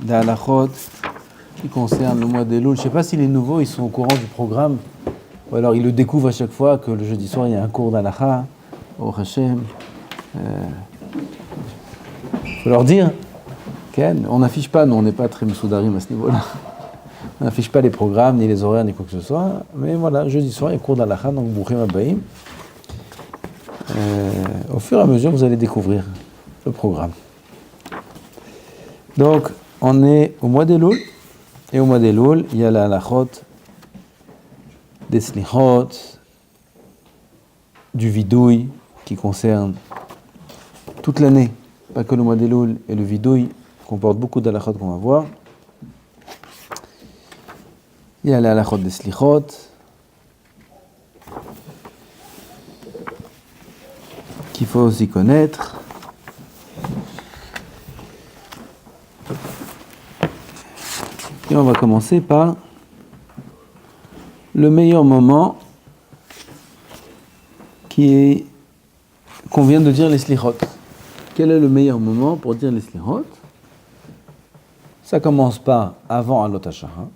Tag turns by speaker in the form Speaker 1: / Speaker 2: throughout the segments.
Speaker 1: des halachot qui concernent le mois d'Elul. Je ne sais pas si les nouveaux ils sont au courant du programme ou alors ils le découvrent à chaque fois que le jeudi soir il y a un cours d'halacha au Hashem. Faut leur dire, Ken, on n'affiche pas, nous on n'est pas très messoudarim à ce niveau-là. On n'affiche pas les programmes, ni les horaires, ni quoi que ce soit. Mais voilà, jeudi soir, il y a cours d'halacha, donc Brouchim Abaïm. Au fur et à mesure, vous allez découvrir le programme. Donc, on est au mois d'Elul. Et au mois d'Elul, il y a la halachot des slichot, du vidouille, qui concerne toute l'année. Pas que le mois d'Elul, et le vidouille comporte beaucoup d'halachot qu'on va voir. Il y a la halachot des slichot, qu'il faut aussi connaître. Et on va commencer par le meilleur moment qu'on vient de dire les slichot. Quel est le meilleur moment pour dire les slichot? Ça commence par avant Alot HaShachar.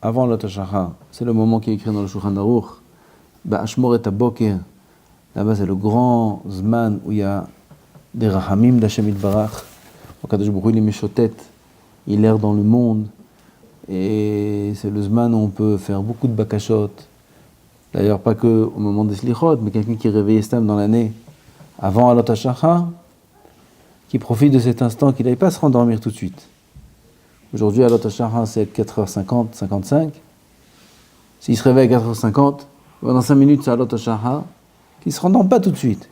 Speaker 1: Avant Alot HaShachar, c'est le moment qui est écrit dans le Shulchan Aruch. Ba'ashmoret HaBoker. Là-bas, c'est le grand zman où il y a des rahamim d'Hashem Yitbarach. Au Kadosh Baruch Hu, il est méchotet, il erre dans le monde. Et c'est le zman où on peut faire beaucoup de bakashot. D'ailleurs, pas que au moment des slichot, mais quelqu'un qui est réveillé stam dans l'année, avant Alot HaShachar, qui profite de cet instant, qu'il n'aille pas se rendormir tout de suite. Aujourd'hui, Alot HaShachar, c'est 4h50, 55. S'il se réveille à 4h50, dans 5 minutes, c'est Alot HaShachar, qu'il ne se rendorme pas tout de suite.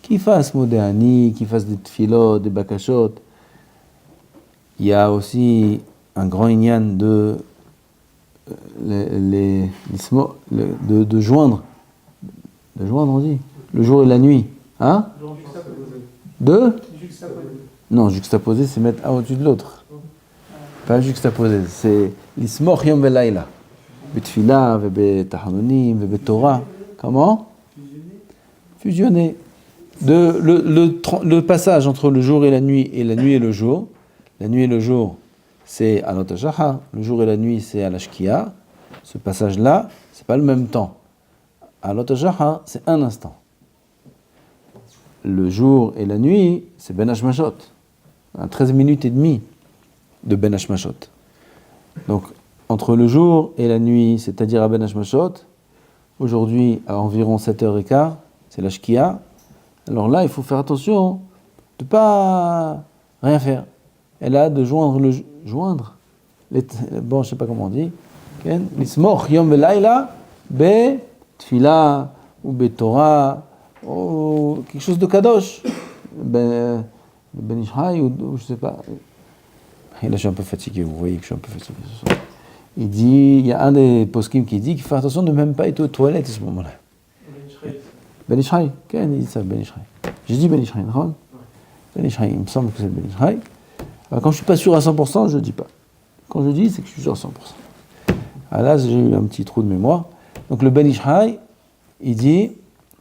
Speaker 1: Qu'il fasse modéani, qu'il fasse des tfilot, des bakashot. Il y a aussi un grand inyan de joindre, on dit, le jour et la nuit. Hein? Non, juxtaposer, c'est mettre un au-dessus de l'autre. Pas juxtaposer, c'est l'ismoch yom velayla. Betfila, betahanonim, betorah. Comment? Fusionner. Le passage entre le jour et la nuit et le jour. La nuit et le jour, c'est Alot HaShachar. Le jour et la nuit, c'est à la Shkia. Ce passage-là, c'est pas le même temps. Alot HaShachar, c'est un instant. Le jour et la nuit, c'est Ben Hashmashot. 13 minutes et demie de Ben Hashmashot. Donc, entre le jour et la nuit, c'est-à-dire à Ben Hashmashot, aujourd'hui, à environ 7h15, c'est la Shkia. Alors là, il faut faire attention de ne pas rien faire. Et là, de joindre bon, je ne sais pas comment on dit, l'ismoch yom velayla be tfila ou be Torah, ou quelque chose de kadosh, ben Ishai, ou je ne sais pas. Et là, je suis un peu fatigué, vous voyez que je suis un peu fatigué ce soir. Il y a un des poskim qui dit qu'il faut faire attention de ne même pas être aux toilettes à ce moment-là. Ben Ishai, qu'est-ce qu'il dit ça, Ben Ishai? J'ai dit Ben Ishai, non? Ben Ishai, il me semble que c'est Ben Ishai. Alors, quand je ne suis pas sûr à 100%, je ne dis pas. Quand je dis, c'est que je suis sûr à 100%. Alors là, j'ai eu un petit trou de mémoire. Donc le Ben Ishai, il dit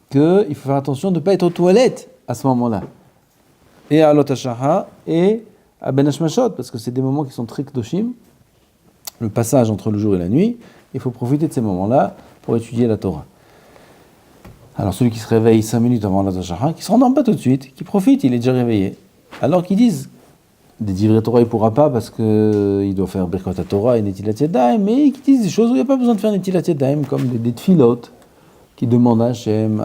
Speaker 1: qu'il faut faire attention de ne pas être aux toilettes à ce moment-là. Et à Alot HaShachar et à Ben Hashmashot, parce que c'est des moments qui sont très kdoshim. Le passage entre le jour et la nuit, il faut profiter de ces moments-là pour étudier la Torah. Alors celui qui se réveille 5 minutes avant Alot HaShachar, qui ne se rendorme pas tout de suite, qui profite, il est déjà réveillé. Alors qu'ils disent, des divrei Torah, il ne pourra pas parce qu'il doit faire Birkat HaTorah et Netilat Yadayim, mais qui disent des choses où il n'y a pas besoin de faire Netilat Yadayim, comme des tfilot, qui demandent à Hachem.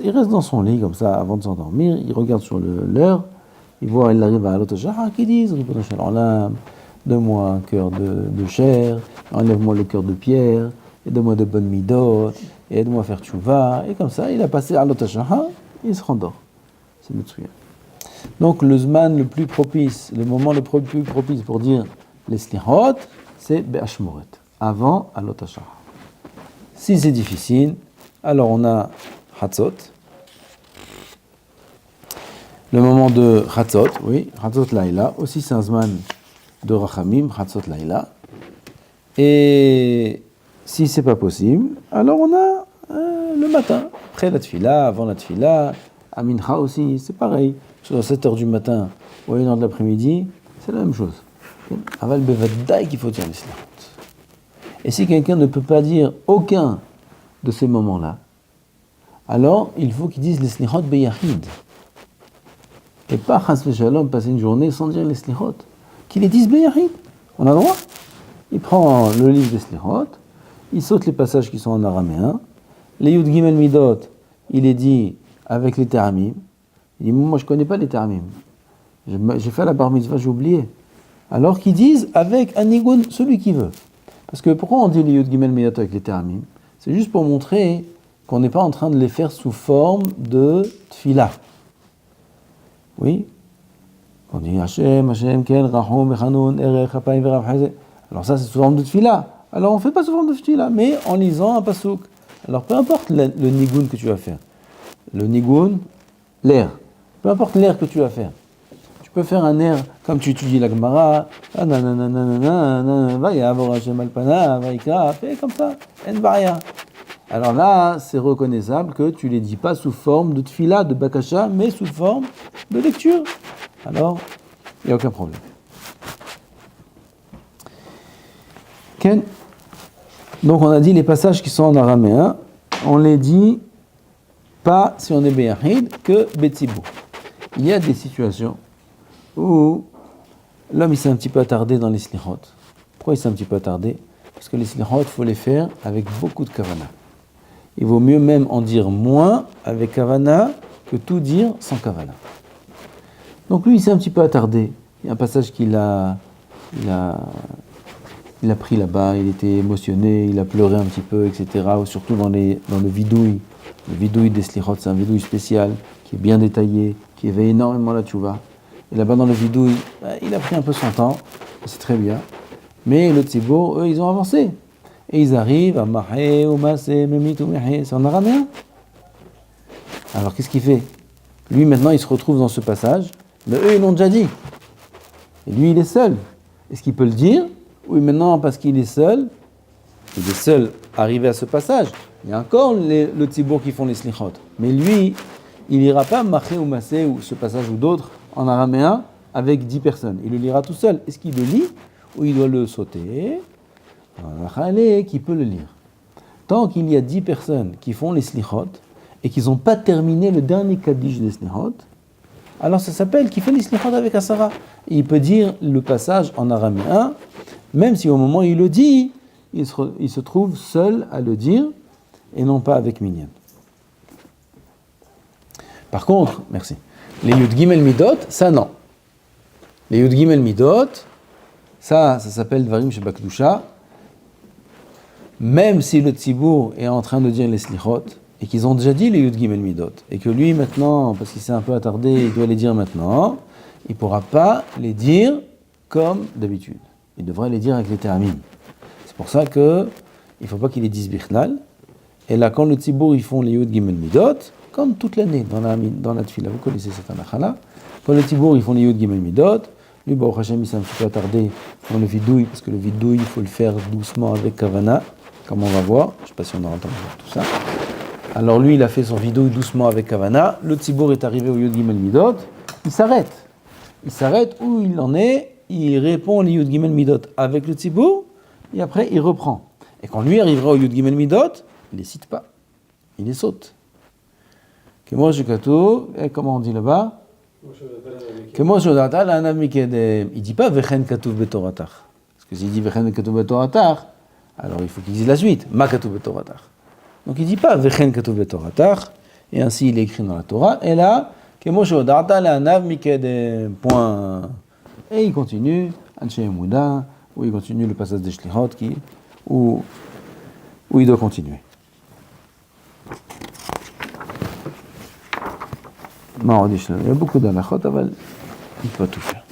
Speaker 1: Il reste dans son lit comme ça avant de s'endormir, il regarde sur l'heure, il voit, il arrive à Alot HaShachar, qui disent Ribono Shel Olam, donne-moi un cœur de chair, enlève-moi le cœur de pierre, aide-moi de bonnes midot, et aide-moi à faire tchouva, et comme ça, il a passé à Alot HaShachar, et il se rendort. C'est Metsuya. Donc le zman le plus propice, le moment le plus propice pour dire les slichot, c'est Be'ashmoret, avant Alot HaShachar. Si c'est difficile, alors on a Hatzot. Le moment de Hatzot, oui, Hatzot Laïla, aussi c'est un zman de Rachamim, Hatzot Laïla. Et si c'est pas possible, alors on a le matin, après la tfila, avant la tfila, à Mincha aussi, c'est pareil. Soit à 7h du matin ou à 1h de l'après-midi, c'est la même chose. Aval bevadaï qu'il faut dire les slichot. Et si quelqu'un ne peut pas dire aucun de ces moments-là, alors il faut qu'il dise les slichot beyachid. Et pas chas v'shalom passer une journée sans dire les slichot. Qu'il les dise beyachid. On a le droit. Il prend le livre des slichot, il saute les passages qui sont en araméen, les Yud Gimel Midot, il est dit avec les Teramim. Il dit, moi je ne connais pas les Teramim. J'ai fait la bar mitzvah, j'ai oublié. Alors qu'ils disent avec un nigun, celui qui veut. Parce que pourquoi on dit les Yud Gimel Midot avec les Teramim? C'est juste pour montrer qu'on n'est pas en train de les faire sous forme de tfila. Oui? On dit Hashem, Hashem, Ken, Rahum, Bechanoun, Erech, Hapayim, Verav, Hazeh. Alors ça c'est sous forme de tfila. Alors on ne fait pas sous forme de tfila, mais en lisant un pasouk. Alors peu importe le nigun que tu vas faire. Le nigun, l'air. Peu importe l'air que tu vas faire. Tu peux faire un air comme tu étudies la Gemara, fais comme ça, en baria. Alors là, c'est reconnaissable que tu ne les dis pas sous forme de tfila, de bakasha, mais sous forme de lecture. Alors, il n'y a aucun problème. Ken. Donc on a dit les passages qui sont en araméen, on les dit pas si on est beyachid que betzibou. Il y a des situations où l'homme il s'est un petit peu attardé dans les slichot. Pourquoi il s'est un petit peu attardé? Parce que les slichot, il faut les faire avec beaucoup de kavana. Il vaut mieux même en dire moins avec kavana que tout dire sans kavana. Donc lui il s'est un petit peu attardé. Il y a un passage qu'il a pris là-bas, il était émotionné, il a pleuré un petit peu, etc. Surtout dans le vidouille. Le vidouille des slichot, c'est un vidouille spécial, qui est bien détaillé, qui éveille énormément la tchouva. Et là-bas dans le vidouille, il a pris un peu son temps, c'est très bien. Mais le tzibour, eux, ils ont avancé. Et ils arrivent à mahé, ou masé, memit, ou mehé, c'est en araméen. Alors qu'est-ce qu'il fait? Lui maintenant, il se retrouve dans ce passage, mais eux, ils l'ont déjà dit. Et lui, il est seul. Est-ce qu'il peut le dire? Oui, maintenant, parce qu'il est seul arrivé à ce passage. Il y a encore le tzibour qui font les slichot. Mais lui, il n'ira pas mahé ou masé, ou ce passage ou d'autres, en araméen, avec 10 personnes. Il le lira tout seul. Est-ce qu'il le lit? Ou il doit le sauter? Qui peut le lire. Tant qu'il y a 10 personnes qui font les slichot, et qu'ils n'ont pas terminé le dernier kaddish des slichot, alors ça s'appelle qui fait les slichot avec Asara. Il peut dire le passage en araméen, même si au moment où il le dit, il se trouve seul à le dire, et non pas avec minyan. Par contre, merci, les Yud Gimel Midot, ça non. Les Yud Gimel Midot, ça s'appelle Dvarim Shebakdusha. Même si le Tzibour est en train de dire les slichot, et qu'ils ont déjà dit les Yud Gimel Midot, et que lui maintenant, parce qu'il s'est un peu attardé, il doit les dire maintenant, il ne pourra pas les dire comme d'habitude. Il devrait les dire avec les Teramim. C'est pour ça qu'il ne faut pas qu'il les dise Bichlal. Et là, quand le Tzibour, ils font les Yud Gimel Midot, comme toute l'année dans la Tfila, vous connaissez cette halakha-là, quand le Tzibour, ils font les Yud Gimel Midot, lui, Baruch Hashem, il s'est un petit peu attardé dans le vidouille, parce que le vidouille, il faut le faire doucement avec Kavana, comme on va voir. Je ne sais pas si on aura le temps de voir tout ça. Alors lui, il a fait son vidouille doucement avec Kavana. Le Tzibour est arrivé au Yud Gimel Midot. Il s'arrête. Il s'arrête où il en est. Il répond les Yud Gimel Midot avec le Tzibour. Et après, il reprend. Et quand lui arrivera au Yud Gimel Midot, il ne les cite pas. Il les saute. Que moi, je katou. Et comment on dit là-bas? Que moi, je data la anav mikedem. Il ne dit pas vechen katuv betoratach. Parce que s'il dit vechen katuv betoratach, alors il faut qu'il dise la suite. Ma katuv betoratach. Donc il ne dit pas vechen katuv betoratach. Et ainsi il est écrit dans la Torah. Et là, que moi, je data la anav mikedem. Point. Et il continue. Anshe Yemuda. Où il continue le passage des Shlichot où il doit continuer. Non, il y a beaucoup d'halachot, mais il ne peut pas tout faire.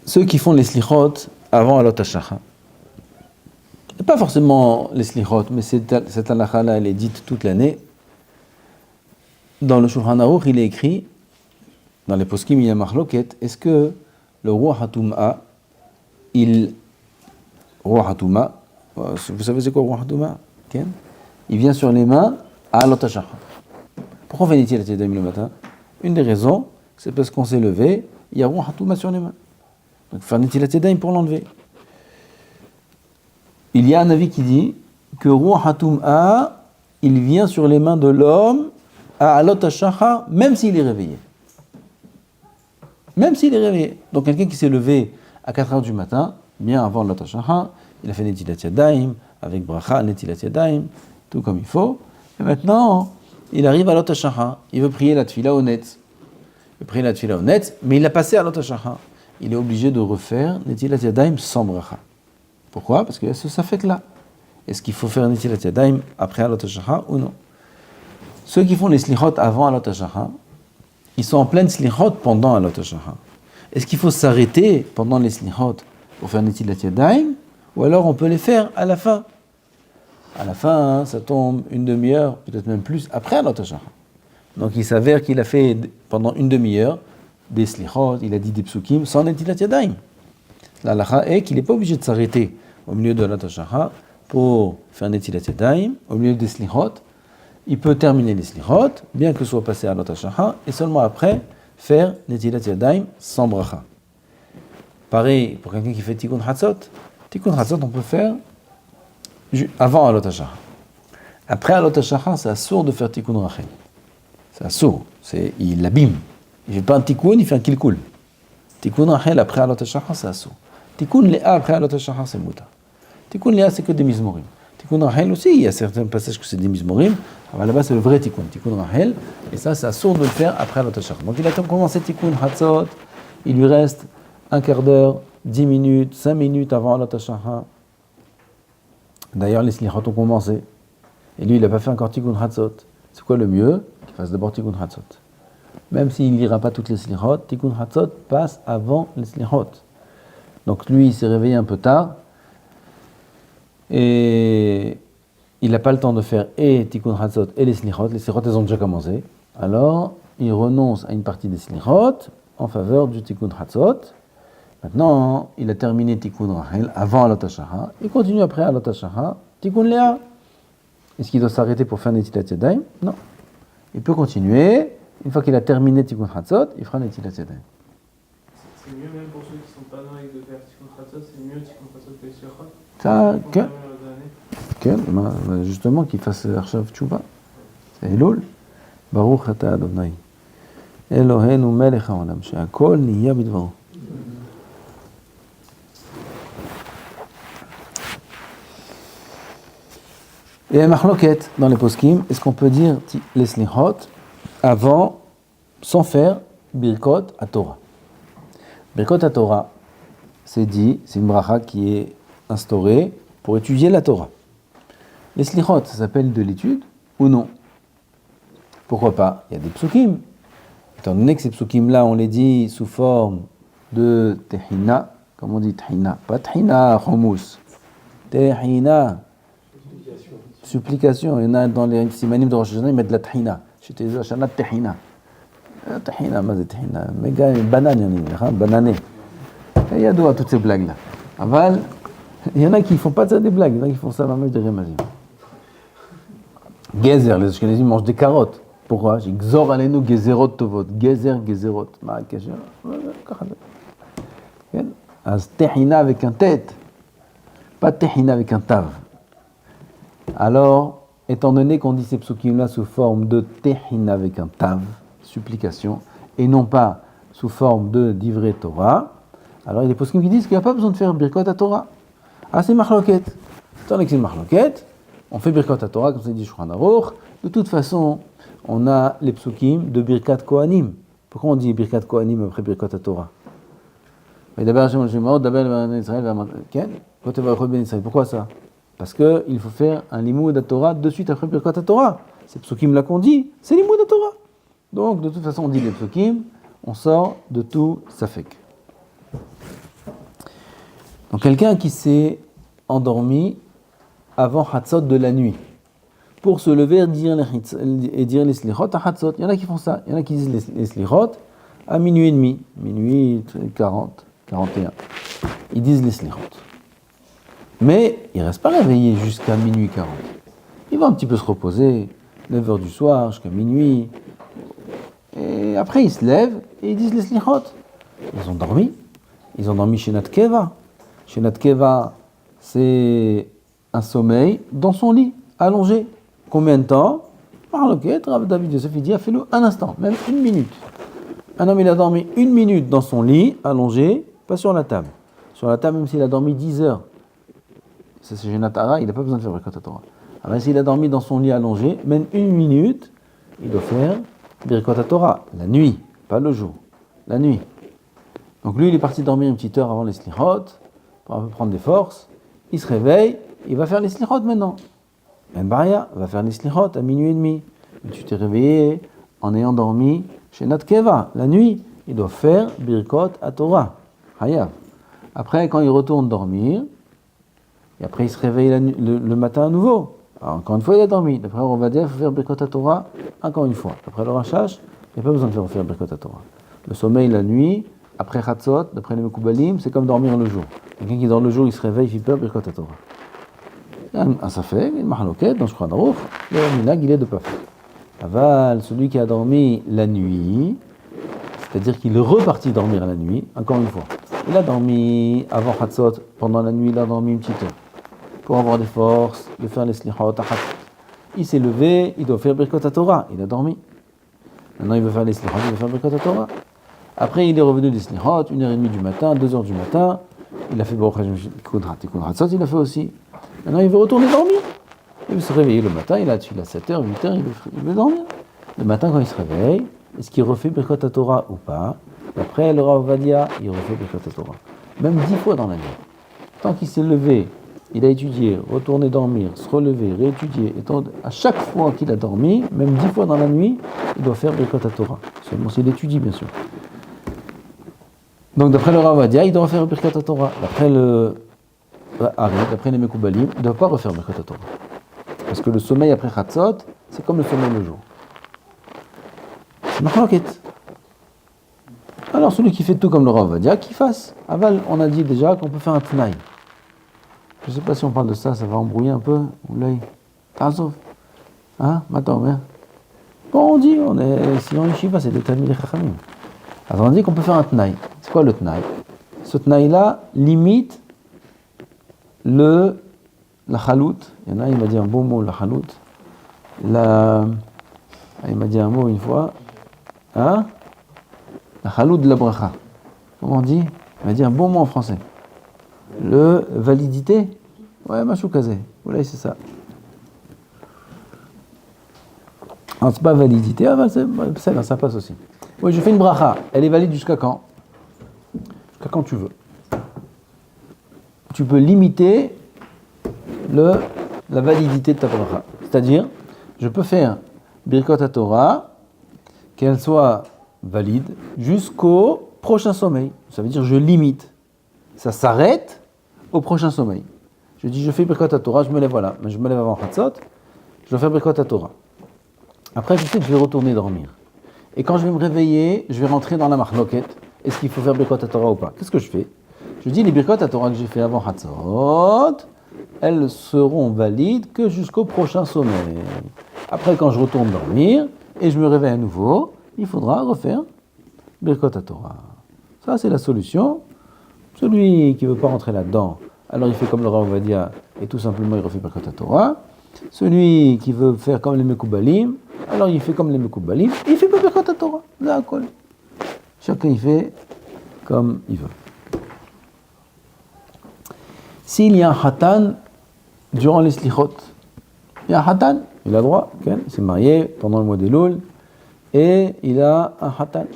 Speaker 1: Ceux qui font les slichot avant Alot HaShachar, pas forcément les slichot, mais cette halakha-là, elle est dite toute l'année. Dans le Shulchan Aruch, il est écrit, dans les poskim, il y a marloket, est-ce que le roi Hatouma, vous savez c'est quoi le roi Hatouma? Il vient sur les mains à Alot HaShachar. Pourquoi venait-il à Tedem le matin? Une des raisons, c'est parce qu'on s'est levé, il y a Ruach HaTouma sur les mains. Donc faire Netilat Yadayim pour l'enlever. Il y a un avis qui dit que Ruach HaTouma, il vient sur les mains de l'homme à Alot HaShachar, même s'il est réveillé. Même s'il est réveillé. Donc quelqu'un qui s'est levé à 4h du matin, bien avant Alot HaShachar, il a fait Netilat Yadayim, avec Bracha, Netilat Yadayim, tout comme il faut. Et maintenant, il arrive à Alot HaShachar, il veut prier la Tfila au net. Il veut prier la Tfila au net, mais il a passé à Alot HaShachar. Il est obligé de refaire Netilat Yadayim sans Bracha. Pourquoi ? Parce qu'il y a ce safek-là. Est-ce qu'il faut faire Netilat Yadayim après Alot HaShachar ou non ? Ceux qui font les slichot avant Alot HaShachar, ils sont en pleine slichot pendant Alot HaShachar. Est-ce qu'il faut s'arrêter pendant les slichot pour faire Netilat Yadayim, ou alors on peut les faire à la fin ? À la fin, ça tombe une demi-heure, peut-être même plus, après Alot HaShachar. Donc il s'avère qu'il a fait pendant une demi-heure des slichot, il a dit des psukim sans Netilat Yadayim. La halakha est qu'il n'est pas obligé de s'arrêter au milieu de Alot HaShachar pour faire Netilat Yadayim, au milieu des slichot. Il peut terminer les slichot, bien que ce soit passé à Alot HaShachar, et seulement après faire Netilat Yadayim sans bracha. Pareil pour quelqu'un qui fait Tikkun Hatzot. Tikkun Hatzot, on peut faire avant Alot HaShachar. Après Alot HaShachar, c'est assour de faire Tikkun Rachel. C'est assour, il l'abîme. Il ne fait pas un Tikkun, il fait un Kilkul. Tikkun Rachel après Alot HaShachar, c'est assour. Tikkun Léa après Alot HaShachar, c'est Mouta. Tikkun Léa, c'est que des Mizmorim. Tikkun Rachel aussi, il y a certains passages que c'est des Mizmorim. Alors là-bas, c'est le vrai Tikkun, Tikkun Rachel. Et ça, c'est assour de le faire après Alot HaShachar. Donc il a commencé Tikkun Hatzot, il lui reste un quart d'heure, 10 minutes, 5 minutes avant Alot HaShachar. D'ailleurs, les slichot ont commencé. Et lui, il n'a pas fait encore Tikkun Hatzot. C'est quoi le mieux ? Qu'il fasse d'abord Tikkun Hatzot. Même s'il ne lira pas toutes les slichot, Tikkun Hatzot passe avant les slichot. Donc lui, il s'est réveillé un peu tard. Et il n'a pas le temps de faire et Tikkun Hatzot et les slichot. Les slichot, elles ont déjà commencé. Alors, il renonce à une partie des slichot en faveur du Tikkun Hatzot. Maintenant, il a terminé Tikkun Rachel avant Alot HaShachar. Il continue après Alot HaShachar. Tikkun Léa. Est-ce qu'il doit s'arrêter pour faire Netilat Yadayim ? Non. Il peut continuer. Une fois qu'il a terminé Tikkun Hatzot, il fera Netilat Yadayim.
Speaker 2: C'est mieux même pour ceux qui ne sont pas dans de faire Tikkun Hatzot, c'est mieux Tikkun Hatzot que les Slichot.
Speaker 1: Ça, justement, qu'il fasse Arshav Tshuva. C'est Elul. Baruch Ata Adonai. Eloheinu melech haolam, she'akol niya bidvaro. Et un machloket dans les poskim, est-ce qu'on peut dire les slichot avant, sans faire Birkot HaTorah? Birkot HaTorah, c'est dit, c'est une bracha qui est instaurée pour étudier la Torah. Les slichot, ça s'appelle de l'étude ou non? Pourquoi pas? Il y a des psukim. Étant donné que ces psukim-là, on les dit sous forme de tehina, comme on dit tehina, pas tehina hummus, tehina. Supplication, il y en a dans les simanim de Rosh Hashanah, ils mettent de la tahina. J'étais Rosh Hashanah tahina. Tahina, mais c'est tahina. Mais gars, banane, banané. Il y a d'où à toutes ces blagues-là. Aval, il y en a qui ne font pas de ça des blagues, il y en a qui font ça même de remazim. Gezer, les Ashkenazim mangent des carottes. Pourquoi? J'ai gzor alenu gezerot tovot. Gezer, gezerot. Ma kasher. Az tahina avec un tête. Pas tahina avec un tav. Alors, étant donné qu'on dit ces psukim-là sous forme de tehina avec un tav, supplication, et non pas sous forme de divrei Torah, alors il y a des psukim qui disent qu'il n'y a pas besoin de faire Birkot HaTorah. Ah, c'est machloket. Étant donné que c'est machloket, on fait Birkot HaTorah, comme ça dit Shulchan Aruch. De toute façon, on a les psukim de Birkat Kohanim. Pourquoi on dit Birkat Kohanim après Birkot HaTorah? Pourquoi ça? Parce qu'il faut faire un limoud HaTorah de suite après Birkat HaTorah. C'est psukim là qu'on dit, c'est limoud HaTorah. Donc de toute façon on dit les psukim, on sort de tout safek. Donc quelqu'un qui s'est endormi avant Hatzot de la nuit, pour se lever et dire les slichot à Hatzot, il y en a qui font ça, il y en a qui disent les slichot à minuit et demi, minuit 40, 41. Ils disent les slichot. Mais il ne reste pas réveillé jusqu'à minuit 40. Il va un petit peu se reposer, 9h du soir jusqu'à minuit. Et après il se lève et ils disent les slichot. Ils ont dormi. Ils ont dormi chez Natkeva. Chez Natkeva, c'est un sommeil dans son lit, allongé. Combien de temps? Rav David Yosef, il dit, fais-le un instant, même 1 minute. Un homme, il a dormi 1 minute dans son lit, allongé, pas sur la table. Sur la table, même s'il a dormi 10 heures, ça c'est Genatara, il n'a pas besoin de faire Birkat Torah. Alors s'il a dormi dans son lit allongé, même 1 minute, il doit faire Birkat Torah, la nuit, pas le jour, la nuit. Donc lui, il est parti dormir une petite heure avant les slichot, pour un peu prendre des forces. Il se réveille, il va faire les slichot maintenant. Ben Baria va faire les slichot à 00h30. Mais tu t'es réveillé en ayant dormi chez Natkeva, la nuit. Il doit faire Birkot à Torah. Hayav. Après, quand il retourne dormir, et après il se réveille le matin à nouveau. Alors, encore une fois, il a dormi. D'après on va dire, il faut faire Birkot à Torah encore une fois. D'après le Rashash, il n'y a pas besoin de faire Birkot à Torah. Le sommeil la nuit, après Chatzot, d'après les Mekoubalim, c'est comme dormir le jour. Quelqu'un qui dort le jour, il se réveille, il fait peur, Birkot à Torah. Un safek, une mahaloket, dans Shulchan Aruch, le minhag, il est de pas faire. Aval, celui qui a dormi la nuit, c'est-à-dire qu'il est reparti dormir la nuit, encore une fois. Il a dormi avant Chatzot, pendant la nuit, il a dormi une petite heure, pour avoir des forces, de faire les slichot à Chatzot. Il s'est levé, il doit faire Birkot à Torah, il a dormi. Maintenant, il veut faire les slichot, il veut faire Birkot à Torah. Après, il est revenu des slichot, 1h30 du matin, 2h du matin, il a fait Baruch Hashem Tikkun Chatzot, il a fait aussi. Maintenant, il veut retourner dormir. Il veut se réveiller le matin, il a 7h, 8h, il veut dormir. Le matin, quand il se réveille, est-ce qu'il refait Birkot à Torah ou pas? Après, le Rav Ovadia, il refait Birkot à Torah. Même 10 fois dans la nuit. Tant qu'il s'est levé, il a étudié, retourné dormir, se relever, réétudier. Et à chaque fois qu'il a dormi, même 10 fois dans la nuit, il doit faire Birkot à Torah. Seulement s'il étudie, bien sûr. Donc, d'après le Rav Ovadia, il doit faire Birkot à Torah. D'après les Mekoubalim, il ne doit pas refaire Birkot à Torah. Parce que le sommeil après Chatzot, c'est comme le sommeil le jour. C'est Mahloket. Alors celui qui fait tout comme le Rav Ovadia, qu'il fasse. Aval, on a dit déjà qu'on peut faire un Tnaï. Je ne sais pas si on parle de ça, ça va embrouiller un peu l'œil. Ta'azov. Hein? Maintenant, bien. Bon, on dit, si on yeshiva, c'est des Talmidei Chachamim. Alors on dit qu'on peut faire un Tnaï. C'est quoi le Tnaï? Ce Tnaï-là limite la chalout. Il y en a, il m'a dit un beau mot, la chalout. Il m'a dit un mot une fois. Hein? La chalout de la bracha. Comment on dit? Il m'a dit un bon mot en français. Le validité? Ouais, machou kazé. Voilà, c'est ça. Alors, c'est pas validité, ça passe aussi. Oui, je fais une bracha. Elle est valide jusqu'à quand? Jusqu'à quand tu veux. Tu peux limiter la validité de ta bracha. C'est-à-dire, je peux faire Birkot à Torah, qu'elle soit valide jusqu'au prochain sommeil. Ça veut dire je limite. Ça s'arrête au prochain sommeil. Je dis je fais Birkot à Torah, je me lève avant Chatzot, je dois faire Birkot à Torah. Après, je sais que je vais retourner dormir. Et quand je vais me réveiller, je vais rentrer dans la marloquette. Est-ce qu'il faut faire Birkot à Torah ou pas? Qu'est-ce que je fais? Je dis les Birkot à Torah que j'ai fait avant Chatzot, elles seront valides que jusqu'au prochain sommeil. Après, quand je retourne dormir et je me réveille à nouveau, il faudra refaire Birkot à Torah. Ça, c'est la solution. Celui qui ne veut pas rentrer là-dedans, alors il fait comme le Rav Ovadia et tout simplement il refait Birkot à Torah. Celui qui veut faire comme les Mekoubalim, alors il fait comme les Mekoubalim, il fait pas Birkot à Torah. D'accord. Chacun il fait comme il veut. S'il y a un Hatan durant les Slichot, il y a un Hatan, il a droit, il s'est marié pendant le mois d'Elul, et il a un Hatan.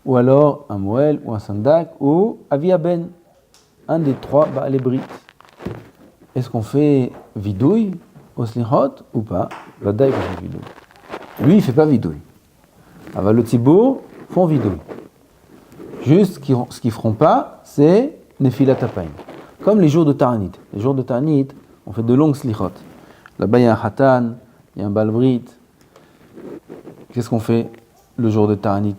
Speaker 1: Ou alors un Moël, ou un Sandak, ou Aviaben, un des trois Baalei Brit. Est-ce qu'on fait vidouille au Slichot ou pas? Vadaï qu'on fait vidouille. Lui, il ne fait pas vidouille. Alors le Tzibour font vidouille. Juste ce qu'ils ne feront pas, c'est Nefilat Apayim. Comme les jours de Ta'anit. Les jours de Ta'anit, on fait de longues Slichot. Là-bas, il y a un Hatan, il y a un Baal Brit. Qu'est-ce qu'on fait le jour de Ta'anit?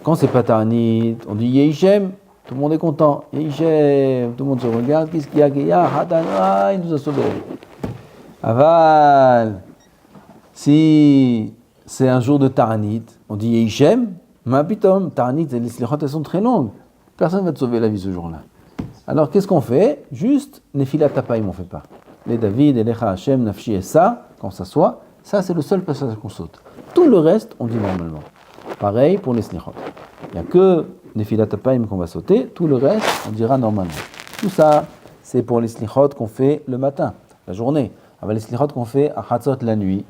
Speaker 1: Quand c'est pas Ta'anit, on dit Yehishem, tout le monde est content. Yehishem, tout le monde se regarde, qu'est-ce qu'il y a? Hatan, il nous a sauvés. Aval, si c'est un jour de Ta'anit, on dit Yehishem, Ma pitom, ta'anit, les slichot, elles sont très longues. Personne ne va te sauver la vie ce jour-là. Alors qu'est-ce qu'on fait? Juste, Nefilat Apayim, on ne fait pas. Les David, Elecha Hashem, Nafshi et ça, quand ça soit, ça c'est le seul passage qu'on saute. Tout le reste, on dit normalement. Pareil pour les slichot. Il n'y a que Nefilat Apayim qu'on va sauter, tout le reste, on dira normalement. Tout ça, c'est pour les slichot qu'on fait le matin, la journée. Avec les slichot qu'on fait à Hatzot la nuit.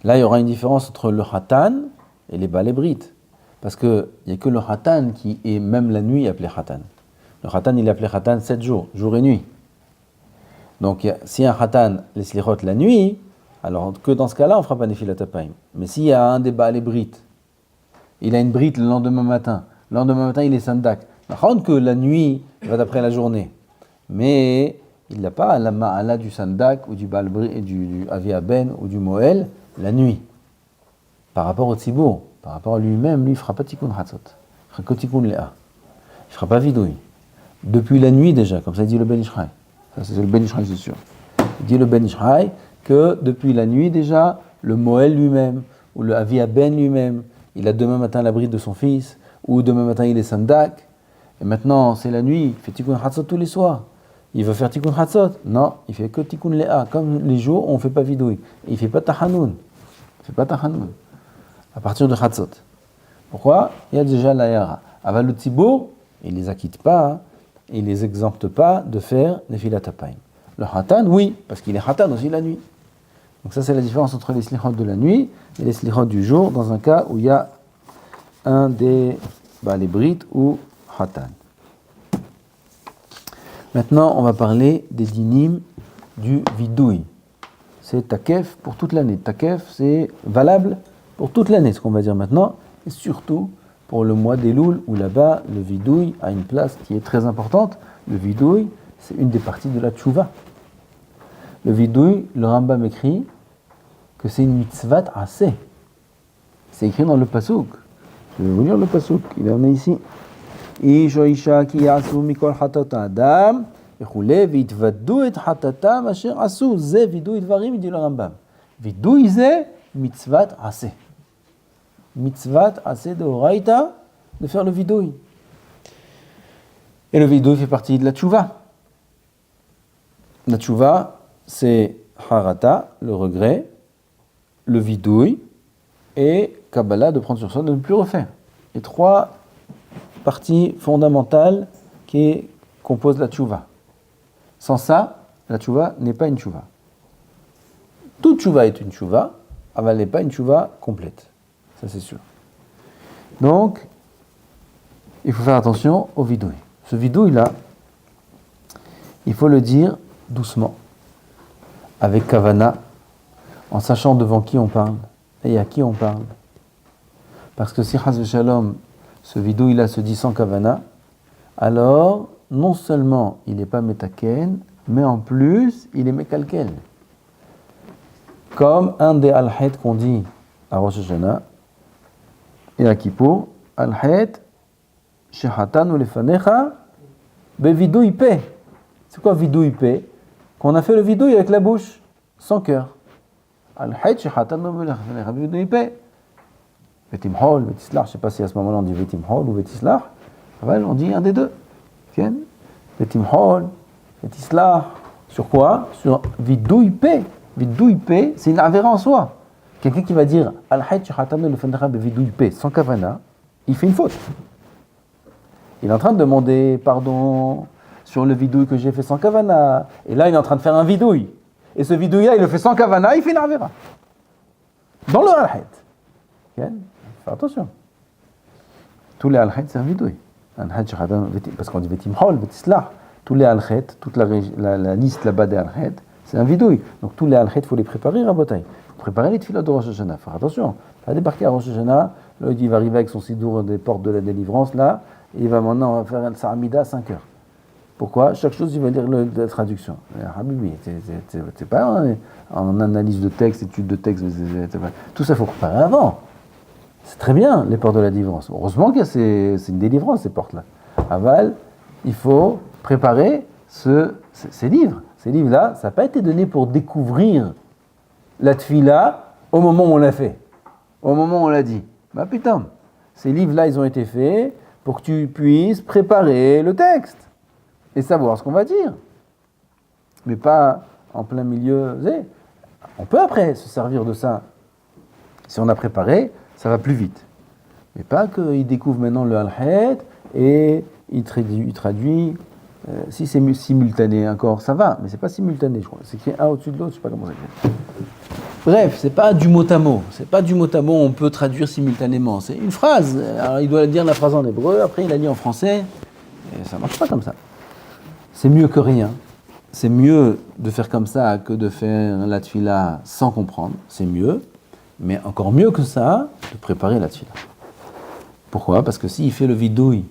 Speaker 1: Là, il y aura une différence entre le Hatan et les Balei Brit. Parce qu'il n'y a que le Hatan qui est même la nuit appelé Hatan. Le Hatan, il est appelé Hatan 7 jours, jour et nuit. Donc, s'il y a un Hatan, les slichot la nuit, alors que dans ce cas-là, on ne fera pas Nefilat Apayim. Mais s'il y a un des Balei Brit, il a une brite le lendemain matin, il est Sandak. Par contre, que la nuit va d'après la journée. Mais il n'a pas la ma'ala du Sandak ou du Baal Brit, du Avi Aben ou du Moël la nuit. Par rapport au Tzibour, par rapport à lui-même, lui, il ne fera pas Tikkun Hatzot. Il fera que Tikkun Léa. Il ne fera pas Vidouille. Depuis la nuit déjà, comme ça dit le Ben Ishraï. Ça, c'est le Ben Ishraï, c'est sûr. Il dit le Ben Ishraï que depuis la nuit déjà, le Moël lui-même, ou le Avi Aben lui-même, il a demain matin la bride de son fils, ou demain matin il est Sandak, et maintenant c'est la nuit, il fait Tikkun Hatzot tous les soirs. Il veut faire Tikkun Hatzot? Non, il fait que Tikkun Léa. Comme les jours, on ne fait pas Vidouille. Il ne fait pas Tahanoun. Il ne fait pas Tahanoun. À partir de Hatzot. Pourquoi? Il y a déjà la Yara. Aval le Tzibour, il ne les acquitte pas, il ne les exempte pas de faire Nefilat Apayim. Le Hatan, oui, parce qu'il est Hatan aussi la nuit. Donc ça c'est la différence entre les slichot de la nuit et les slichot du jour, dans un cas où il y a un des Balei Brit ou Hatan. Maintenant on va parler des dinim du vidouille. C'est takef pour toute l'année. Takef c'est valable pour toute l'année, ce qu'on va dire maintenant, et surtout pour le mois d'Elul où là-bas le vidouille a une place qui est très importante. Le vidouille c'est une des parties de la tchouva. Le vidouille, le Rambam écrit que c'est une mitzvat assez. C'est écrit dans le pasouk. Je vais vous lire le pasouk. Il en est ici. Ish o isha ki yasu mikol hatat adam וכולי, והתוודו את חטאתם אשר עשו. זה וידוי דברים, dit le Rambam. וידוי זה מצוות עשה. מצוות עשה דאורייתא, de faire le vidouille. Et le vidouille fait partie de la tchouva. La tchouva, c'est harata, le regret, le vidouille, et Kabbalah, de prendre sur soi, de ne plus refaire. Les trois parties fondamentales qui composent la tchouva. Sans ça, la tchouva n'est pas une tchouva. Toute tchouva est une tchouva, mais elle n'est pas une tchouva complète. Ça, c'est sûr. Donc, il faut faire attention au vidouille. Ce vidouille-là, il faut le dire doucement, avec kavana, en sachant devant qui on parle et à qui on parle. Parce que si Chas v'Shalom, ce vidouille-là se dit sans kavana, alors non seulement il n'est pas metaken, mais en plus il est mekalkel. Comme un des al-het qu'on dit à Rosh Hashanah et à Kippour, al-het shehatanu lefanecha bevidouille pe. C'est quoi vidouille pe? Qu'on a fait le vidouille avec la bouche, sans cœur. Al-het shehatanu lefanecha bevidouille pe. Vetimhol, vetislar, je ne sais pas si à ce moment-là on dit vetimhol ou vetislar, on dit un des deux. Vetimhol, vetislar, sur quoi? Sur vidouille pe. Vidouille pe, c'est une avéra en soi. Quelqu'un qui va dire al-hayt shehatanu lefanecha bevidouille pe sans kavana, il fait une faute. Il est en train de demander pardon sur le vidouille que j'ai fait sans kavana. Et là, il est en train de faire un vidouille. Et ce vidouille-là, il le fait sans kavana, il fait une avéra. Dans le al-hayt. Fais attention. Tous les al-hayt, c'est un vidouille. Parce qu'on dit vetimhol, vetislah. Tous les al-hayt, toute la liste là-bas des al-hayt, c'est un vidouille. Donc tous les al-hayt, il faut les préparer à bataille. Il faut préparer les tefilot de Rosh Hashanah. Faire attention. Il va débarquer à Rosh Hashanah, là, il va arriver avec son sidour des portes de la délivrance, là, et il va maintenant faire un saramida à 5 heures. Pourquoi? Chaque chose, il va dire la traduction. Habibi, c'est pas en analyse de texte, étude de texte, tout ça, il faut préparer avant. C'est très bien, les portes de la délivrance. Heureusement que c'est une délivrance, ces portes-là. Aval, il faut préparer ces livres. Ces livres-là, ça n'a pas été donné pour découvrir la tfila au moment où on l'a fait, au moment où on l'a dit. Bah putain, ces livres-là, ils ont été faits pour que tu puisses préparer le texte et savoir ce qu'on va dire. Mais pas en plein milieu. On peut après se servir de ça. Si on a préparé, ça va plus vite. Mais pas qu'il découvre maintenant le al-hayt et il traduit. Si c'est simultané encore, ça va, mais c'est pas simultané, je crois. C'est écrit un au-dessus de l'autre, je sais pas comment ça s'appelle. Bref, c'est pas du mot à mot. C'est pas du mot à mot, on peut traduire simultanément. C'est une phrase. Alors il doit dire la phrase en hébreu, après il la dit en français. Et ça marche pas comme ça. C'est mieux que rien. C'est mieux de faire comme ça que de faire la tfila sans comprendre. C'est mieux. Mais encore mieux que ça, de préparer la tfila. Pourquoi ? Parce que s'il fait le vidouille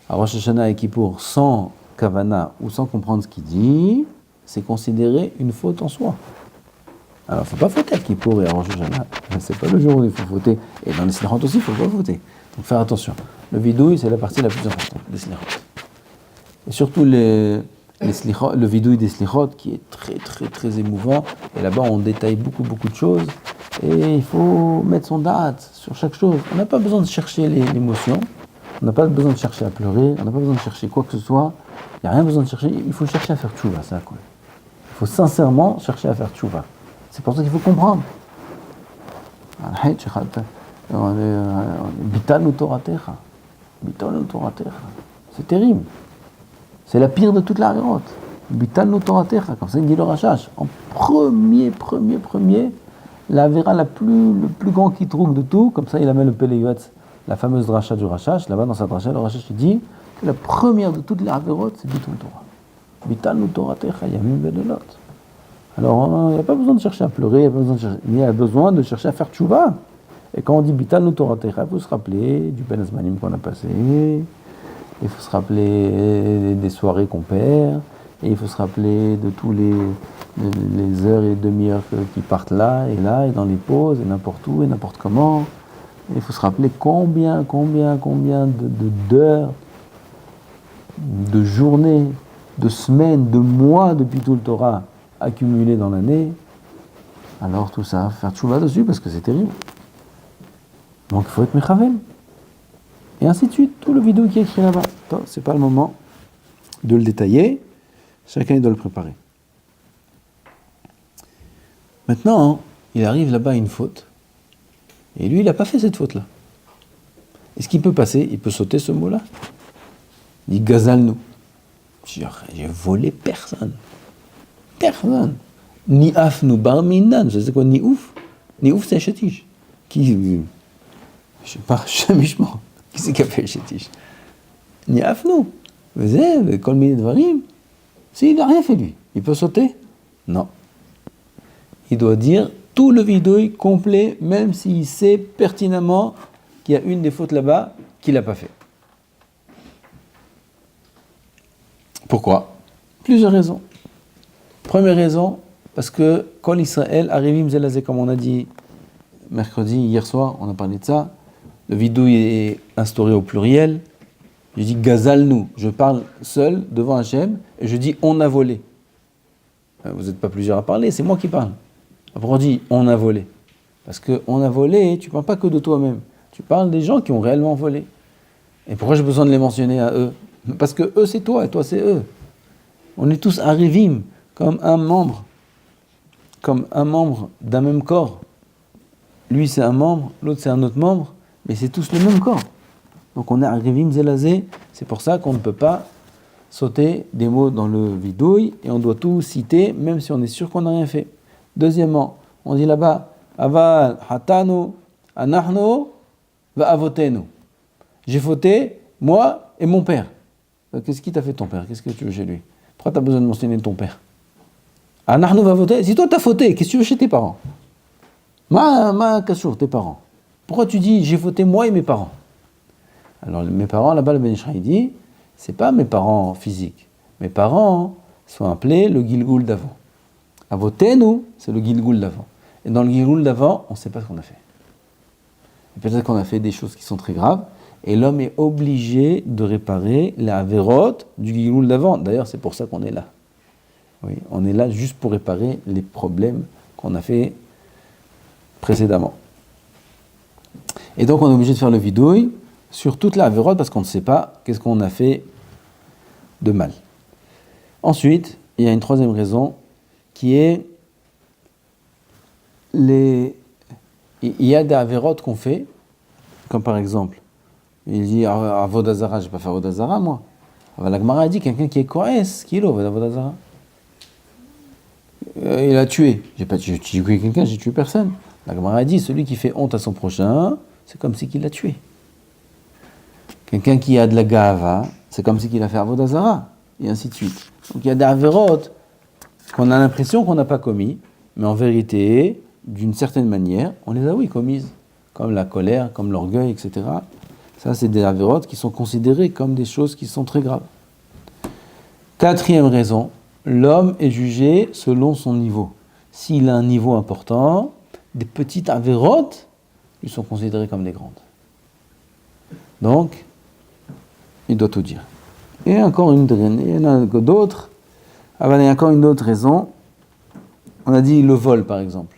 Speaker 1: à Rosh Hashanah et Kippour sans kavana ou sans comprendre ce qu'il dit, c'est considéré une faute en soi. Alors, il ne faut pas fauter à Kippour et à Rosh Hashanah. C'est pas le jour où il faut fauter. Et dans les Slichot aussi, il ne faut pas fauter. Donc, faire attention. Le vidouille, c'est la partie la plus importante des Slichot. Et surtout le vidouille des Slichot, qui est très, très, très émouvant. Et là-bas, on détaille beaucoup, beaucoup de choses. Et il faut mettre son date sur chaque chose. On n'a pas besoin de chercher l'émotion. On n'a pas besoin de chercher à pleurer. On n'a pas besoin de chercher quoi que ce soit. Il n'y a rien besoin de chercher. Il faut chercher à faire tchouva, ça, quoi. Il faut sincèrement chercher à faire tchouva. C'est pour ça qu'il faut comprendre. C'est terrible. C'est la pire de toute la révolte. Comme ça il dit le Rashash. En premier, la vera le plus grand qui trouve de tout, comme ça il amène le Péléuetz, la fameuse dracha du Rashash. Là-bas dans sa dracha, le Rashash dit que la première de toutes les avérotes, c'est Bitul Torah. Bitanu Toratecha Yamim Ve'Lelot. Alors, il n'y a pas besoin de chercher à pleurer, il y a besoin de chercher à faire tchouva. Et quand on dit Bitanu Toratecha, il faut se rappeler du Ben Azmanim qu'on a passé, il faut se rappeler des soirées qu'on perd, et il faut se rappeler de tous les heures et demi-heures qui partent là, et dans les pauses, et n'importe où, et n'importe comment. Et il faut se rappeler combien d'heures, de journées, de semaines, de mois depuis tout le Torah accumulés dans l'année. Alors tout ça, faire tchouva dessus parce que c'est terrible. Donc il faut être mechaven. Et ainsi de suite, tout le vidéo qui est écrit là-bas. Attends, c'est pas le moment de le détailler. Chacun doit le préparer. Maintenant, il arrive là-bas à une faute. Et lui, il n'a pas fait cette faute-là. Est-ce qu'il peut passer ? Il peut sauter ce mot-là ? Il dit Gazalnu. J'ai volé personne. Personne. Ni afnu bar minan. Je sais quoi, ni ouf. Ni ouf, c'est un chétiche. Je sais pas, chamichement. Qui c'est qui a fait le chétiche ? Ni afnu. Vous kol miné dvarim. Si, il n'a rien fait lui. Il peut sauter ? Non. Il doit dire tout le vidouille complet, même s'il sait pertinemment qu'il y a une des fautes là-bas qu'il n'a pas fait. Pourquoi ? Plusieurs raisons. Première raison, parce que quand Israël arrivim zelazé, comme on a dit mercredi, hier soir, on a parlé de ça, le vidouille est instauré au pluriel. Je dis gazalnu, je parle seul devant Hachem, et je dis on a volé. Vous n'êtes pas plusieurs à parler, c'est moi qui parle. Après on dit on a volé. Parce que on a volé, tu ne parles pas que de toi-même. Tu parles des gens qui ont réellement volé. Et pourquoi j'ai besoin de les mentionner à eux ? Parce que eux c'est toi et toi c'est eux. On est tous arrivim, comme un membre d'un même corps. Lui c'est un membre, l'autre c'est un autre membre, mais c'est tous le même corps. Donc on est arrivim zelazé, c'est pour ça qu'on ne peut pas sauter des mots dans le vidouille et on doit tout citer, même si on est sûr qu'on n'a rien fait. Deuxièmement, on dit là-bas, aval hatanu anachnu va avotenu. J'ai fauté, moi et mon père. Qu'est-ce qui t'a fait ton père ? Qu'est-ce que tu veux chez lui ? Pourquoi tu as besoin de mentionner ton père ? Anachnu va avoter. Si toi tu as fauté, qu'est-ce que tu veux chez tes parents ? Ma kassour, tes parents. Pourquoi tu dis j'ai fauté moi et mes parents ? Alors mes parents, là-bas le Ben Ish Chai dit, c'est pas mes parents physiques. Mes parents sont appelés le Gilgoul d'avant. Avotenu, c'est le Gilgoul d'avant. Et dans le Gilgoul d'avant, on ne sait pas ce qu'on a fait. Et peut-être qu'on a fait des choses qui sont très graves, et l'homme est obligé de réparer la avérote du Gilgoul d'avant. D'ailleurs, c'est pour ça qu'on est là. Oui, on est là juste pour réparer les problèmes qu'on a fait précédemment. Et donc on est obligé de faire le vidouille sur toute la avérote parce qu'on ne sait pas qu'est-ce qu'on a fait de mal. Ensuite, il y a une troisième raison qui est il y a des avérotes qu'on fait, comme par exemple, il dit Avodazara, je ne vais pas faire Avodazara moi. La Gemara a dit quelqu'un qui est Koès, qui est là, Avodazara. Il a tué. J'ai tué quelqu'un, j'ai tué personne. La Gemara a dit celui qui fait honte à son prochain, c'est comme si qu'il l'a tué. Quelqu'un qui a de la gava, c'est comme si qu'il a fait Avodazara, et ainsi de suite. Donc il y a des avérotes qu'on a l'impression qu'on n'a pas commis, mais en vérité, d'une certaine manière, on les a commises, comme la colère, comme l'orgueil, etc. Ça, c'est des avérotes qui sont considérées comme des choses qui sont très graves. Quatrième raison, l'homme est jugé selon son niveau. S'il a un niveau important, des petites avérotes lui sont considérées comme des grandes. Donc, il doit tout dire. Et encore il y en a d'autres. Il y a encore une autre raison. On a dit le vol, par exemple.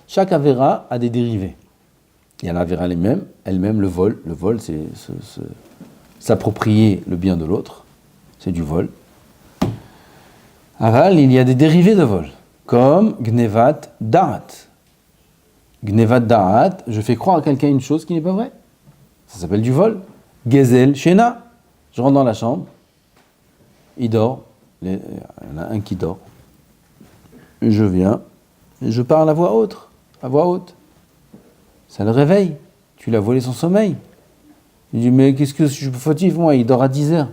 Speaker 1: Chaque avéra a des dérivés. Il y a l'avéra elle-même, le vol. Le vol, c'est s'approprier le bien de l'autre. C'est du vol. Aval, il y a des dérivés de vol, comme Gnevat Da'at. Gnevat Da'at, je fais croire à quelqu'un une chose qui n'est pas vraie. Ça s'appelle du vol. Gezel Shena. Je rentre dans la chambre, il dort, il y en a un qui dort. Je viens, et je parle à voix haute. Ça le réveille. Tu lui as volé son sommeil. Il dit, mais qu'est-ce que je suis fautif, moi, il dort à 10h.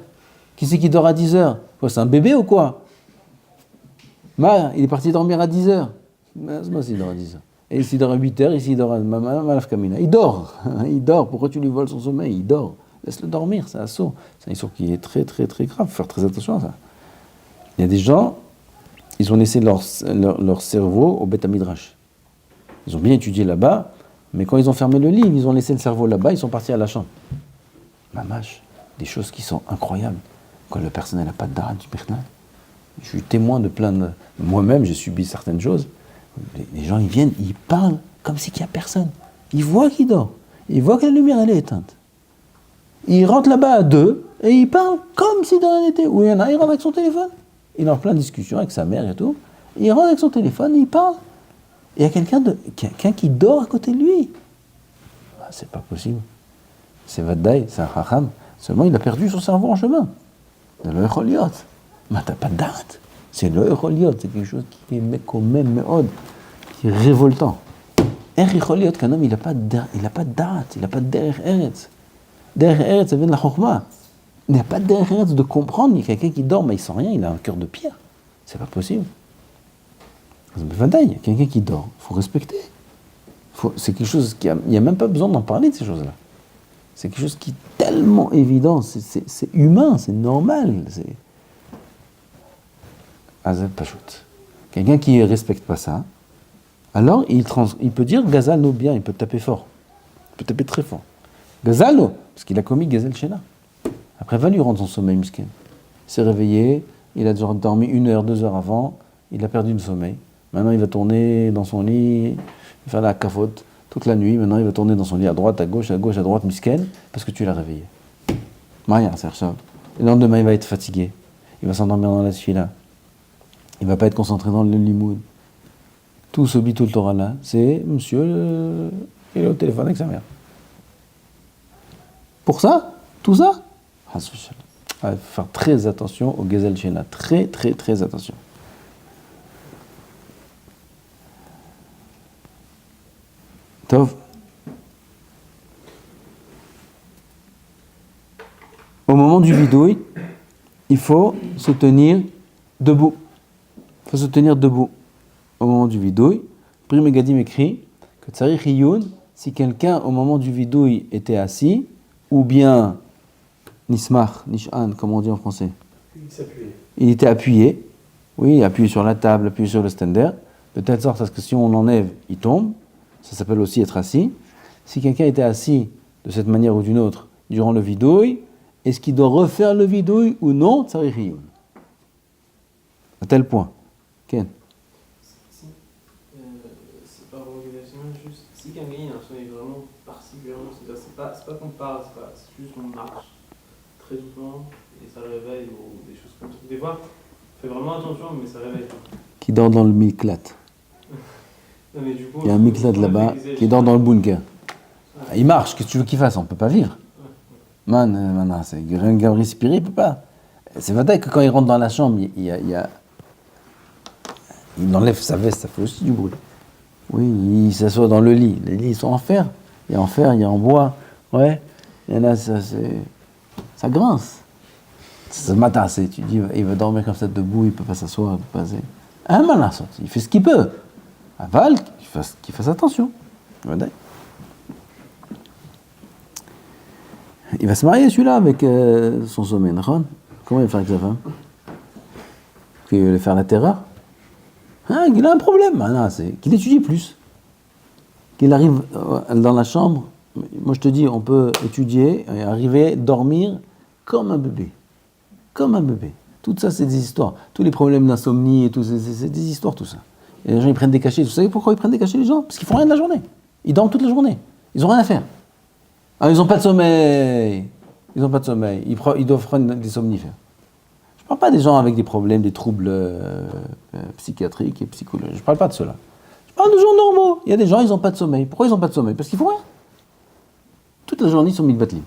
Speaker 1: Qui c'est qui dort à 10h? Quoi, c'est un bébé ou quoi? Il est parti dormir à 10h. C'est moi s'il dort à 10h. Et ici il dort à 8h, ici il dort à Malaf Kamina. Il dort. Pourquoi tu lui voles son sommeil? Il dort. Laisse-le dormir, c'est un saut. C'est un saut qui est très très très grave, il faut faire très attention à ça. Il y a des gens, ils ont laissé leur cerveau au Beth Midrash. Ils ont bien étudié là-bas, mais quand ils ont fermé le livre, ils ont laissé le cerveau là-bas, ils sont partis à la chambre. Mamash, des choses qui sont incroyables. Quand le personnel n'a pas de darat du Bernal. Je suis témoin de plein de... Moi-même, j'ai subi certaines choses. Les gens, ils viennent, ils parlent comme si qu'il n'y a personne. Ils voient qu'il dort. Ils voient que la lumière, elle est éteinte. Il rentre là-bas à 2 et il parle comme si de rien n'était. Ou il y en a, il rentre avec son téléphone. Il est en plein de discussion avec sa mère et tout. Il rentre avec son téléphone, il parle. Et il y a quelqu'un qui dort à côté de lui. Ah, c'est pas possible. C'est Vaddaï, c'est un Chacham. Seulement, il a perdu son cerveau en chemin. C'est le Echoliot. Mais t'as pas de date. C'est le Echoliot. C'est quelque chose qui est quand même qui est révoltant. Echoliot, qu'un homme, il n'a pas de date, il n'a pas de derrière Eretz. Derrière Eretz, ça vient de la Chokhmah. Il n'y a pas de derrière Eretz de comprendre. Il y a quelqu'un qui dort, mais il sent rien, il a un cœur de pierre. C'est pas possible. Il y a quelqu'un qui dort, il faut respecter. C'est quelque chose il n'y a même pas besoin d'en parler de ces choses-là. C'est quelque chose qui est tellement évident, c'est humain, c'est normal. Azal Pachout. Quelqu'un qui ne respecte pas ça, alors il peut dire Gazal no bien, il peut taper fort. Il peut taper très fort. Gazal no, parce qu'il a commis Gazel Shena. Après, va lui rendre son sommeil, miskin. Il s'est réveillé, il a déjà dormi 1 heure, 2 heures avant, il a perdu le sommeil. Maintenant, il va tourner dans son lit, faire la cafote toute la nuit. Maintenant, il va tourner dans son lit à droite, à gauche, à droite, misken, parce que tu l'as réveillé. Maria, c'est ça. Le lendemain, il va être fatigué. Il va s'endormir dans la suite là. Il ne va pas être concentré dans le limoud. Tout ce bitul Torah là, c'est monsieur, il est au téléphone avec sa mère. Pour ça, tout ça, il faut faire très attention au Gezel Shena. Très, très, très attention. Tov. Au moment du vidouille, il faut se tenir debout. Il faut se tenir debout au moment du vidouille. Pri Megadim écrit que Tsarich Iyun, si quelqu'un au moment du vidouille était assis, ou bien Nismach, Nishan, comme on dit en français. Il était appuyé. Oui, appuyé sur la table, appuyé sur le stander, de telle sorte à ce que si on l'enlève, il tombe. Ça s'appelle aussi être assis. Si quelqu'un était assis de cette manière ou d'une autre durant le vidouille, est-ce qu'il doit refaire le vidouille ou non? Tsarich Iyun. À tel point. Ken?
Speaker 2: C'est pas organisation, juste si quelqu'un a un sommeil vraiment particulièrement c'est pas qu'on parle, c'est juste qu'on marche très doucement et ça réveille ou des choses comme ça. Des fois, on fait vraiment attention, mais ça réveille.
Speaker 1: Qui dort dans le miklat.
Speaker 2: Non, mais du coup,
Speaker 1: Il y a un miklat là-bas qui dort dans le bunker. Il marche, qu'est-ce que tu veux qu'il fasse? On ne peut pas vivre. Man, c'est rien qu'à respirer, il ne peut pas. C'est vrai que quand il rentre dans la chambre, il enlève sa veste, ça fait aussi du bruit. Oui, il s'assoit dans le lit. Les lits, ils sont en fer. Il y a en fer, il y a en bois. Ouais. Il y en a, ça grince. Ce matin, tu dis, il veut dormir comme ça debout, il ne peut pas s'asseoir, il peut pas. Un malin, il fait ce qu'il peut. Aval, qu'il fasse attention. Voilà. Il va se marier celui-là avec son sommeil. Comment il va faire avec sa femme? Qu'il va lui faire la terreur? Hein, il a un problème. C'est qu'il étudie plus. Qu'il arrive dans la chambre. Moi je te dis, on peut étudier et arriver à dormir comme un bébé. Comme un bébé. Tout ça, c'est des histoires. Tous les problèmes d'insomnie et tout, c'est des histoires, tout ça. Et les gens, ils prennent des cachets. Vous savez pourquoi ils prennent des cachets, les gens? Parce qu'ils font rien de la journée. Ils dorment toute la journée. Ils n'ont rien à faire. Ils n'ont pas de sommeil. Ils doivent prendre des somnifères. Je ne parle pas des gens avec des problèmes, des troubles psychiatriques et psychologiques. Je ne parle pas de cela. Je parle de gens normaux. Il y a des gens, ils n'ont pas de sommeil. Pourquoi ils n'ont pas de sommeil? Parce qu'ils font rien. Toute la journée, ils sont mitbatlim.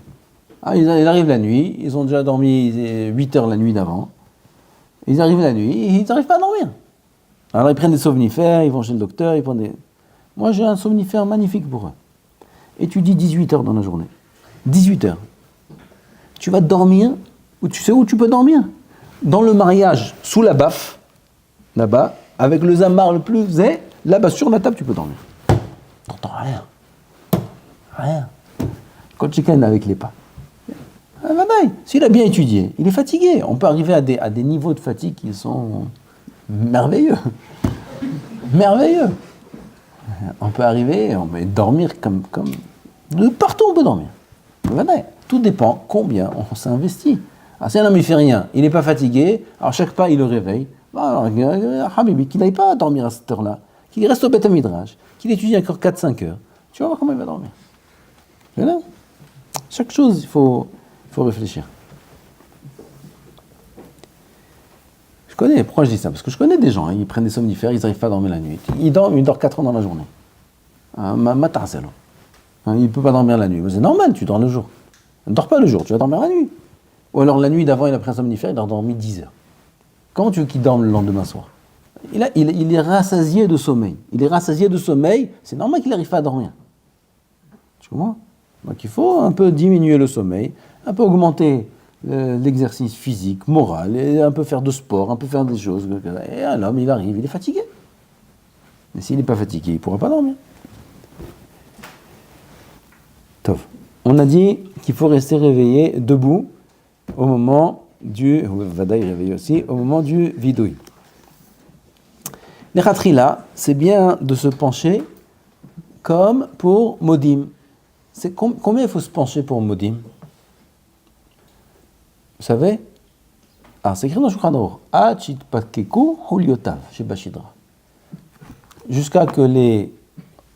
Speaker 1: Ils arrivent la nuit, ils ont déjà dormi 8 heures la nuit d'avant. Ils arrivent la nuit, et ils n'arrivent pas à dormir. Alors ils prennent des somnifères, ils vont chez le docteur, ils prennent des... Moi j'ai un somnifère magnifique pour eux. Étudie 18 heures dans la journée. 18 heures. Tu vas dormir, ou tu sais où tu peux dormir? Dans le mariage, sous la baffe, là-bas, avec le zamar le plus zé, là-bas sur la table tu peux dormir. T'entends rien. Rien. Quand chacun avec les pas. S'il a bien étudié, il est fatigué. On peut arriver à des niveaux de fatigue qui sont merveilleux. Merveilleux. On peut arriver, on peut dormir comme de partout on peut dormir. Tout dépend combien on s'investit. Si un homme il fait rien, il n'est pas fatigué, alors chaque pas il le réveille. Alors, Habibi, qu'il n'aille pas dormir à cette heure-là, qu'il reste au Beth Midrash, qu'il étudie encore 4-5 heures. Tu vas voir comment il va dormir. Voilà. Chaque chose, il faut réfléchir. Je connais, pourquoi je dis ça? Parce que je connais des gens, ils prennent des somnifères, ils n'arrivent pas à dormir la nuit. Ils dorment 4 heures dans la journée. Il ne peut pas dormir la nuit. C'est normal, tu dors le jour. Ne dors pas le jour, tu vas dormir la nuit. Ou alors la nuit d'avant, il a pris un somnifère, il a dormi 10 heures. Comment tu veux qu'il dorme le lendemain soir? Il est rassasié de sommeil. Il est rassasié de sommeil, c'est normal qu'il n'arrive pas à dormir. Tu comprends? Donc il faut un peu diminuer le sommeil, un peu augmenter l'exercice physique, moral, et un peu faire de sport, un peu faire des choses. Et un homme, il arrive, il est fatigué. Mais s'il n'est pas fatigué, il ne pourra pas dormir. Tov. On a dit qu'il faut rester réveillé, debout, au moment du... Vadaï réveillé aussi, au moment du vidouille. Nechatrila, c'est bien de se pencher comme pour Modim. Combien il faut se pencher pour Modim? Vous savez? C'est écrit dans Shulchan Aruch. Achit patkeku huliotav, chez Bashidra. Jusqu'à que les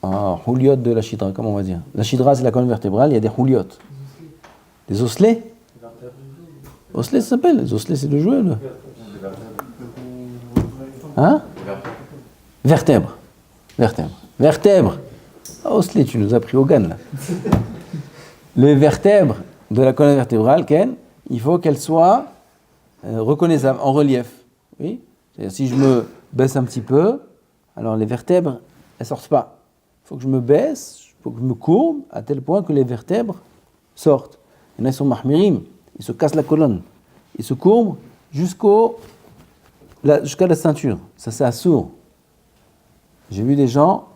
Speaker 1: huliot de la Shidra, comment on va dire? La Shidra, c'est la colonne vertébrale, il y a des huliot. Des osselets? Osselets, ça s'appelle. Les osselets, c'est le jouet, là. Hein? Vertèbre. Osselets, tu nous as pris au gan, là. Les vertèbres de la colonne vertébrale, Ken, il faut qu'elles soient reconnaissables, en relief. Oui? C'est-à-dire, si je me baisse un petit peu, alors les vertèbres, elles ne sortent pas. Il faut que je me baisse, il faut que je me courbe, à tel point que les vertèbres sortent. Il y en a qui sont mahmirim, ils se cassent la colonne. Ils se courbent jusqu'à la ceinture. Ça, c'est assourd. J'ai vu des gens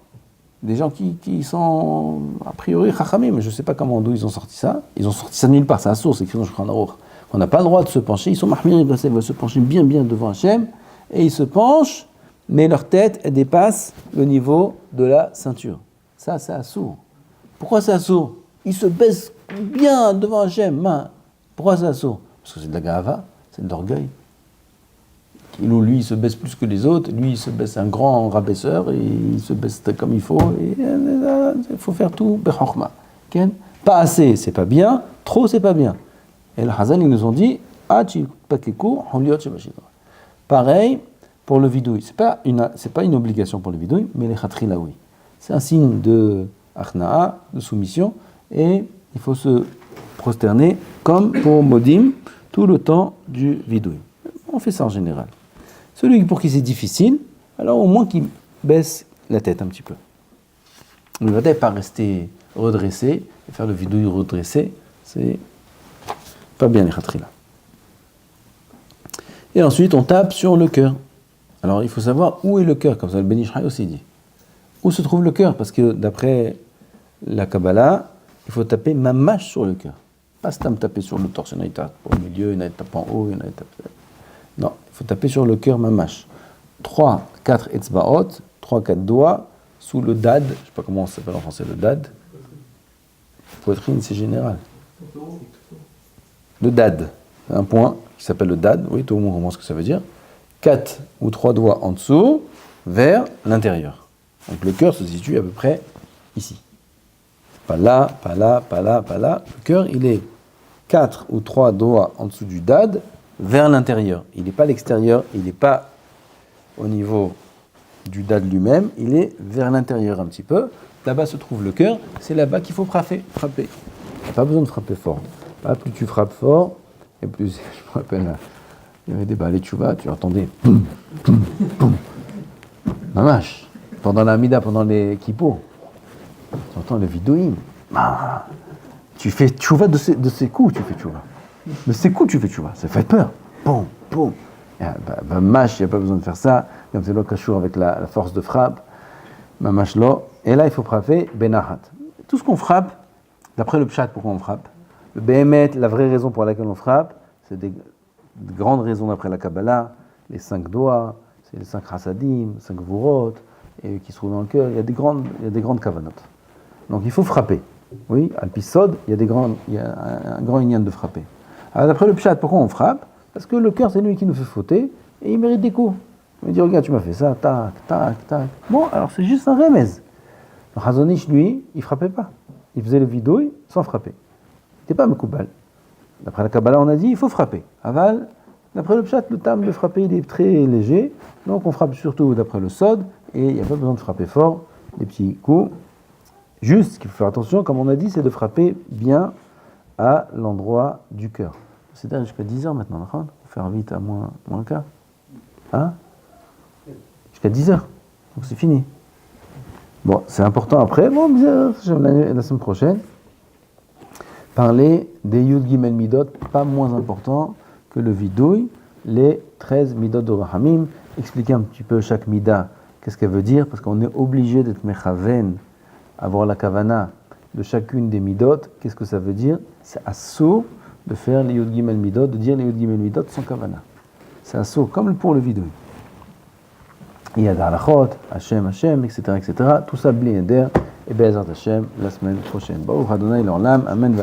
Speaker 1: qui sont a priori chachamim, mais je ne sais pas d'où ils ont sorti ça. Ils ont sorti ça de nulle part, c'est assourd, c'est écrit dans Shulchan Aruch. On n'a pas le droit de se pencher, ils sont mahmirim, ils veulent se pencher bien devant Hachem, et ils se penchent, mais leur tête, elle dépasse le niveau de la ceinture. Ça, c'est assourd. Pourquoi c'est assourd? Ils se baissent bien devant Hachem. Pourquoi c'est assourd? Parce que c'est de la gava, c'est de l'orgueil. Lui, il se baisse plus que les autres, lui, il se baisse un grand rabaisseur, et il se baisse comme il faut, et il faut faire tout, bechorma. Pas assez, c'est pas bien. Trop, c'est pas bien. Et le Hazal, ils nous ont dit, pareil pour le vidouille. C'est pas une obligation pour le vidouille, mais les khatrila, oui. C'est un signe de achna'a, de soumission, et il faut se prosterner comme pour Modim tout le temps du vidouille. On fait ça en général. Celui pour qui c'est difficile, alors au moins qu'il baisse la tête un petit peu. On ne va pas rester redressé et faire le vidouille redressé, c'est pas bien les khatrila. Et ensuite on tape sur le cœur. Alors il faut savoir où est le cœur, comme ça le Ben Ish Chai aussi dit. Où se trouve le cœur? Parce que d'après la Kabbalah, il faut taper mamash sur le cœur. Pas stam taper sur le torse, il y en a qui tapent au milieu, il y en a qui tapent en haut, il y en a qui tapent... Non, il faut taper sur le cœur mamash. 3, 4 etzbaot, 3, 4 doigts, sous le dad, je ne sais pas comment ça s'appelle en français, le dad. Poitrine, c'est général. Le dad, un point qui s'appelle le dad, oui, tout le monde comprend ce que ça veut dire. 4 ou 3 doigts en dessous, vers l'intérieur. Donc le cœur se situe à peu près ici. Pas là, pas là, pas là, pas là. Le cœur, il est 4 ou 3 doigts en dessous du dad, vers l'intérieur. Il n'est pas à l'extérieur, il n'est pas au niveau du dad lui-même, il est vers l'intérieur un petit peu. Là-bas se trouve le cœur, c'est là-bas qu'il faut frapper. Il n'y a pas besoin de frapper fort. Plus tu frappes fort, et plus, je me rappelle, il y avait des balais de chouva, tu entendais poum, poum, poum. Mamash, pendant la mida, pendant les kippos, tu entends le vidouim. Tu fais tchouva de ces coups, tu fais tchouva. De ces coups, tu fais tchouva. Ça fait peur. Poum, poum. Mamash, il n'y a pas besoin de faire ça. Comme c'est le kashour avec la force de frappe. Mamash lo. Et là, il faut frapper benahat. Tout ce qu'on frappe, d'après le pshat, pourquoi on frappe? Le behemet, la vraie raison pour laquelle on frappe, c'est des grandes raisons d'après la Kabbalah. Les 5 doigts, c'est les 5 chassadim, 5 vurot, et qui se trouvent dans le cœur. Il y a des grandes kavanot. Donc il faut frapper. Oui, al-pisod, il y a un grand inyan de frapper. Alors d'après le pshat, pourquoi on frappe? Parce que le cœur, c'est lui qui nous fait fauter, et il mérite des coups. Il me dit, regarde, tu m'as fait ça, tac, tac, tac. Bon, alors c'est juste un remez. Le Chazon Ish, lui, il frappait pas. Il faisait le vidouille sans frapper. Il n'était pas mekoubal. D'après la Kabbalah, on a dit, il faut frapper. Aval, d'après le pshat, le tam de frapper, il est très léger. Donc on frappe surtout d'après le sod, et il n'y a pas besoin de frapper fort, des petits coups. Juste, ce qu'il faut faire attention, comme on a dit, c'est de frapper bien à l'endroit du cœur. C'est jusqu'à 10h maintenant, d'accord? Faut faire vite à moins le quart. Hein? Jusqu'à 10h. Donc c'est fini. Bon, c'est important après. Bon, la semaine prochaine, parler des Yud Gimel Midot, pas moins important que le vidouille, les 13 Midot de Rahamim. Expliquer un petit peu chaque Mida, qu'est-ce qu'elle veut dire, parce qu'on est obligé d'être Mechaven, avoir la Kavana de chacune des Midot. Qu'est-ce que ça veut dire? C'est assaut de faire les Yud Gimel Midot, de dire les Yud Gimel Midot sans Kavana. C'est assaut, comme pour le vidouille. Il y a d'Alachot, Hashem, etc., etc. Tout ça, Bli Eder, et Be'ezrat Hashem, la semaine prochaine. Baruch Adonai l'Olam, Amen.